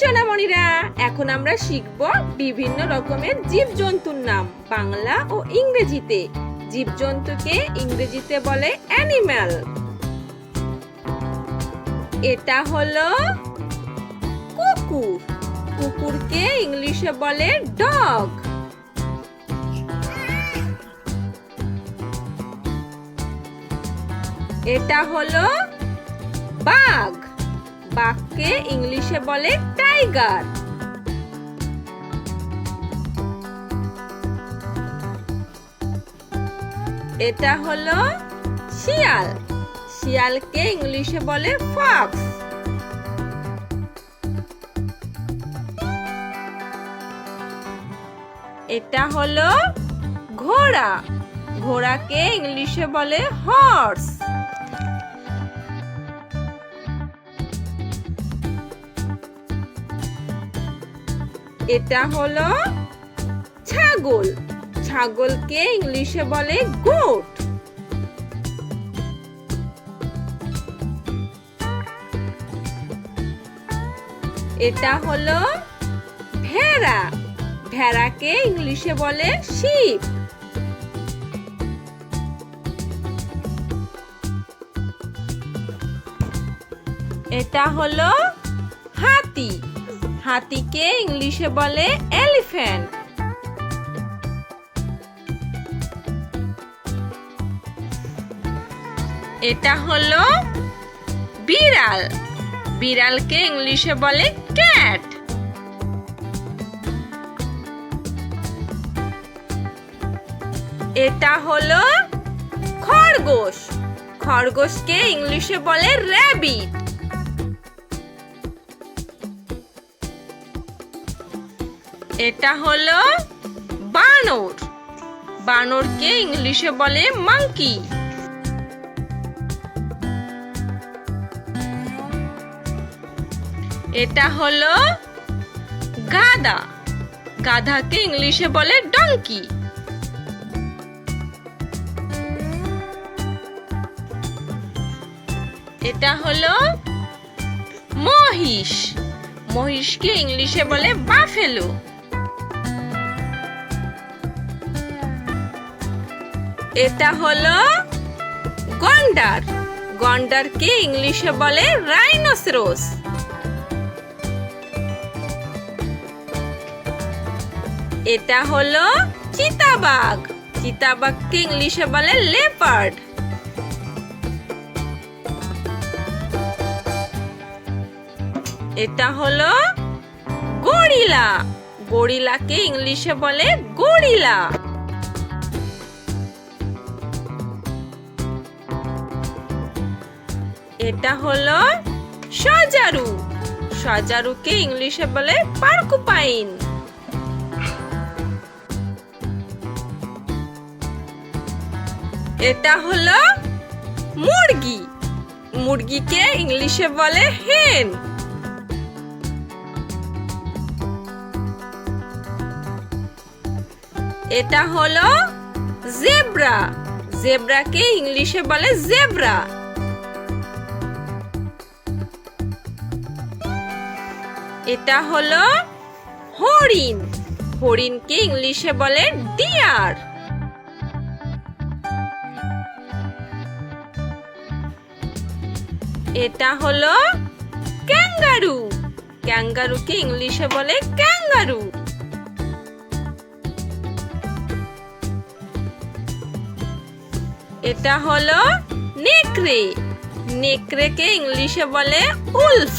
সোনামণিরা, এখন আমরা শিখব বিভিন্ন রকমের জীবজন্তুর নাম বাংলা ও ইংরেজিতে। জীবজন্তুকে ইংরেজিতে বলে অ্যানিম্যাল। এটা হলো কুকুর। কুকুরকে ইংলিশে বলে ডগ। এটা হলো বাঘ। বাঘকে ইংলিশে বলে টাইগার। এটা হলো শিয়াল। শিয়ালকে ইংলিশে বলে ফক্স। এটা হলো ঘোড়া। ঘোড়াকে ইংলিশে বলে হর্স। এটা হলো ছাগল। ছাগলকে ইংলিশে বলে গোট। এটা হলো ভেড়া। ভেড়াকে ইংলিশে বলে শিপ। এটা হলো হাতি। হাতিকে ইংলিশে বলে এলিফ্যান্ট। এটা হলো বিড়াল। বিড়ালকে ইংলিশে বলে ক্যাট। এটা হলো খরগোশ। খরগোশকে ইংলিশে বলে র‍্যাবিট। এটা হলো বানর। বানরকে ইংলিশে বলে মাংকি। এটা হলো গাধা। গাধাকে ইংলিশে বলে ডঙ্কি। এটা হলো মহিষ। মহিষকে ইংলিশে বলে বাফেলো। এটা হলো গন্ডার। গন্ডারকে ইংলিশে বলে রাইনোসেরস। এটা হলো চিতাবাঘ। চিতাবাঘকে ইংলিশে বলে লেপার্ড। এটা হলো গরিলা। গরিলাকে ইংলিশে বলে গরিলা। এটা হলো সজারু। সজারুকে ইংলিশে বলে পার্কুপাইন। এটা হলো মুরগি। মুরগিকে ইংলিশে বলে হেন। এটা হলো জেব্রা। জেব্রাকে ইংলিশে বলে জেব্রা। এটা হলো হরিণ। হরিণকে ইংলিশে বলে ডিয়ার। এটা হলো ক্যাঙ্গারু। ক্যাঙ্গারুকে ইংলিশে বলে ক্যাঙ্গারু। এটা হলো নেকড়ে। নেকড়েকে ইংলিশে বলে উলফ।